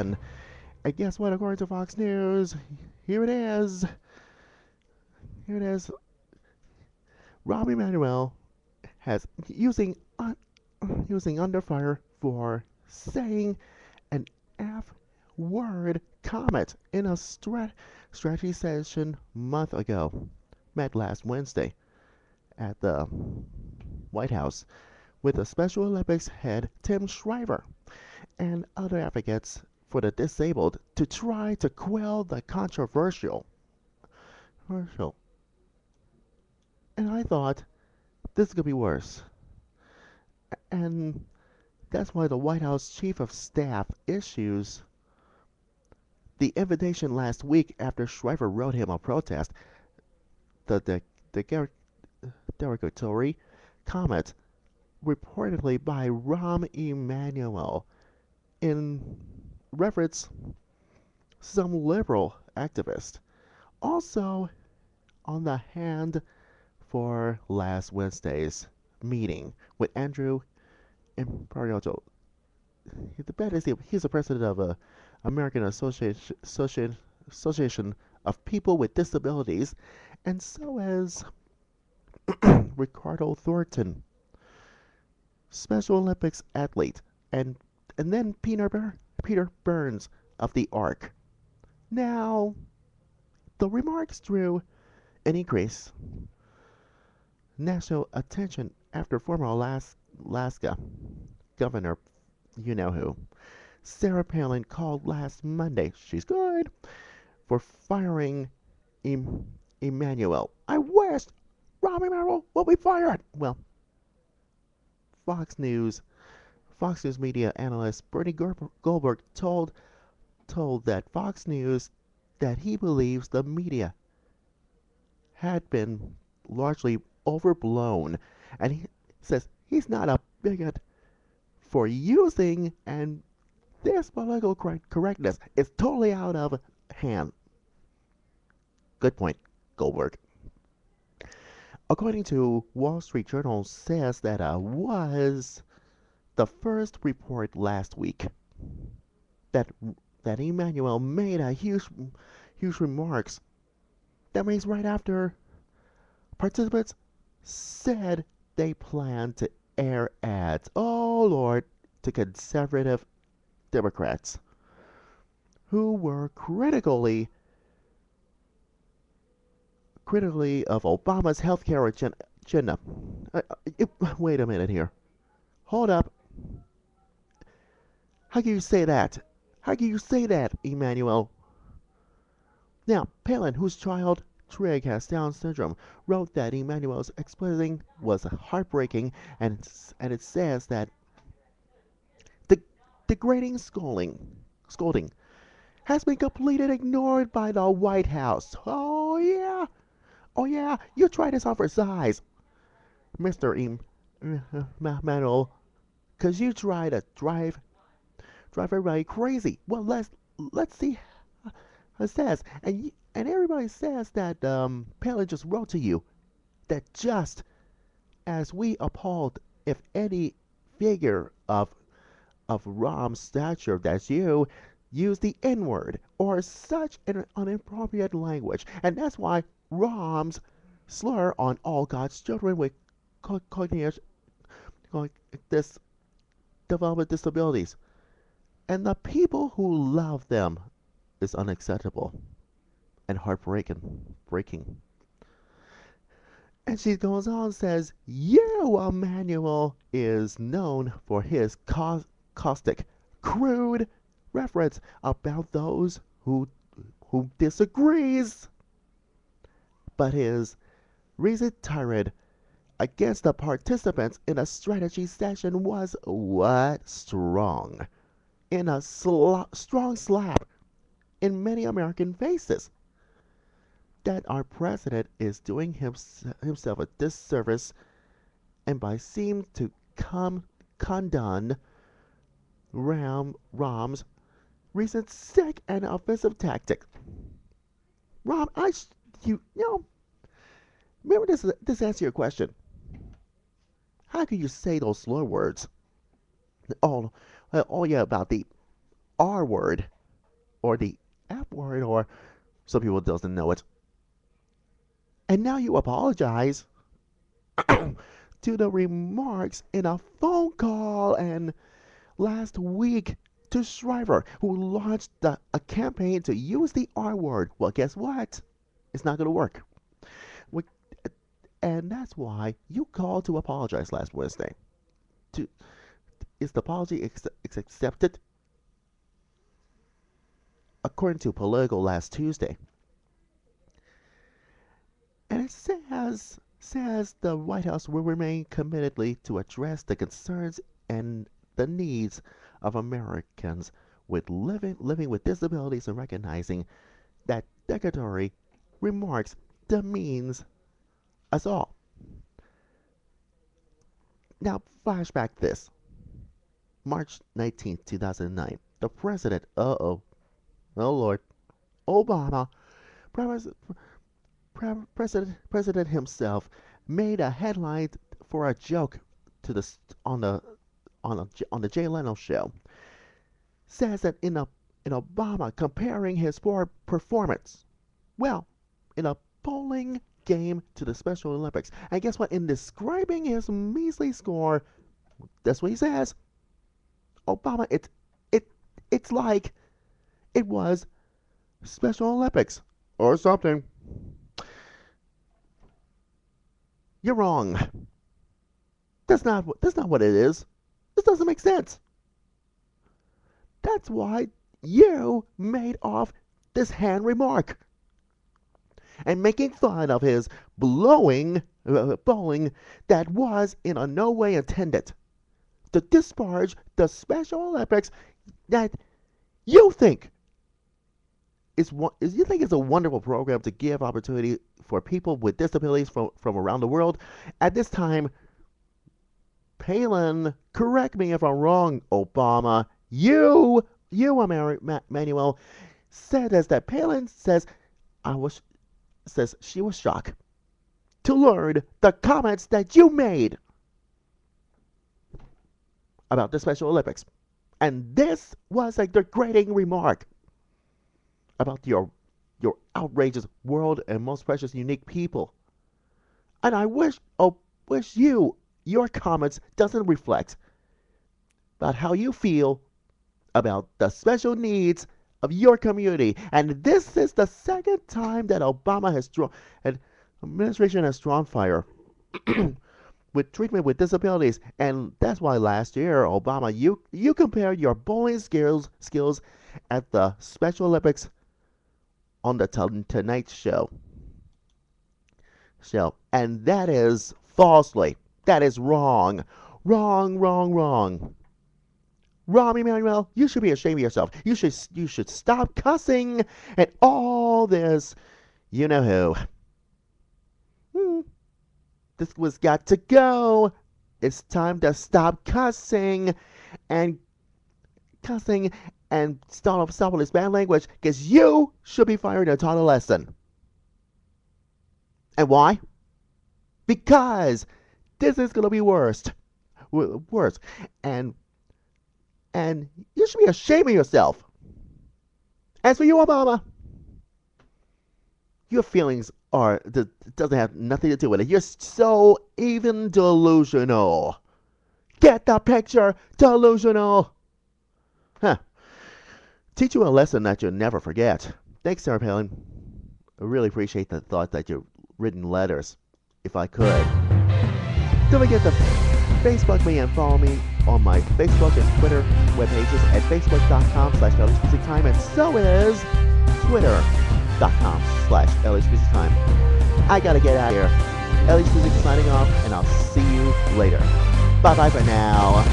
again. And guess what? According to Fox News, here it is. Here it is. Rahm Emanuel has using under fire for saying an F word comment in a strategy session month ago. Met last Wednesday at the White House with the Special Olympics head Tim Shriver and other advocates for the disabled to try to quell the controversial. And I thought this could be worse. And that's why the White House Chief of Staff issues the invitation last week after Shriver wrote him a protest. The derogatory comment reportedly by Rahm Emanuel in reference some liberal activist. Also on the hand for last Wednesday's meeting with Andrew Imperial. The bet is he's the president of a American Association of People with Disabilities, and so is Ricardo Thornton, Special Olympics athlete, and then Peter Burns of the Arc. Now, the remarks drew an increased national attention after former Alaska Governor, you know who, Sarah Palin called last Monday, she's good, for firing Emanuel. I wish Rahm Emanuel will be fired. Well, Fox News media analyst Bernie Goldberg told that Fox News that he believes the media had been largely overblown, and he says he's not a bigot for using, and this political correctness is totally out of hand. Good point, Goldberg. According to Wall Street Journal, says that was the first report last week that Emanuel made a huge remarks. That means right after participants said they plan to air ads. Oh Lord, to conservative Democrats who were critically of Obama's healthcare agenda. Wait a minute here. Hold up. How can you say that? How can you say that, Emanuel? Now, Palin, whose child Trig has Down syndrome, wrote that Emanuel's explaining was heartbreaking, and it says that the degrading scolding has been completely ignored by the White House. Oh yeah, you tried this on for size, Mr. Emanuel, because you try to drive everybody crazy. Well, let's see how it says, and everybody says that Palin just wrote to you that just as we appalled if any figure of Rahm's stature, that's you, use the N-word or such an inappropriate language, and that's why Rahm's slur on all God's children with this development disabilities and the people who love them is unacceptable and breaking. And she goes on and says, you, Emmanuel, is known for his caustic, crude reference about those who disagrees. But his recent tirade against the participants in a strategy session was what strong. In a strong slap in many American faces that our president is doing himself a disservice and by seem to condone Rahm's recent sick and offensive tactic. Rahm, you know, remember this answer your question. How can you say those slur words? Oh yeah, about the R word or the F word, or some people doesn't know it. And now you apologize to the remarks in a phone call and last week to Shriver, who launched a campaign to use the R word. Well, guess what? It's not going to work. We, and that's why you called to apologize last Wednesday. To, is the apology accepted? According to Politico last Tuesday. And it says the White House will remain committedly to address the concerns and the needs of Americans with living with disabilities and recognizing that derogatory remarks demeans us all. Now, flashback this. March 19, 2009. The president, oh Lord, Obama, president himself made a headline for a joke to the on the Jay Leno show. Says that in Obama comparing his performance, well, in a bowling game to the Special Olympics. And guess what? In describing his measly score, that's what he says. Obama, it's like it was Special Olympics or something. You're wrong. That's not what it is. This doesn't make sense. That's why you made off this hand remark and making fun of his bowling that was in a no way intended to disparage the Special Olympics that you think is a wonderful program to give opportunity for people with disabilities from around the world. At this time, Palin, correct me if I'm wrong, Obama, you Emanuel, said as that Palin says she was shocked to learn the comments that you made about the Special Olympics. And this was a degrading remark about your outrageous world and most precious unique people. And I wish your comments doesn't reflect about how you feel about the special needs of your community. And this is the second time that Obama administration has drawn fire with treatment with disabilities. And that's why last year, Obama, you compared your bowling skills at the Special Olympics on the Tonight Show. And that is falsely. That is wrong. Wrong. Rahm Emanuel, you should be ashamed of yourself. You should stop cussing and all this. You know who. This was got to go. It's time to stop cussing and stop with this bad language, because you should be fired and taught a lesson. And why? Because this is going to be worse. And you should be ashamed of yourself. As for you, Obama, your feelings doesn't have nothing to do with it. You're so even delusional. Get the picture? Delusional. Huh. Teach you a lesson that you'll never forget. Thanks, Sarah Palin. I really appreciate the thought that you've written letters, if I could. Don't forget to Facebook me and follow me on my Facebook and Twitter web pages at facebook.com/LHMusicTime, and so is twitter.com/LHMusicTime. I gotta get out of here. LHMusic signing off, and I'll see you later. Bye-bye for now.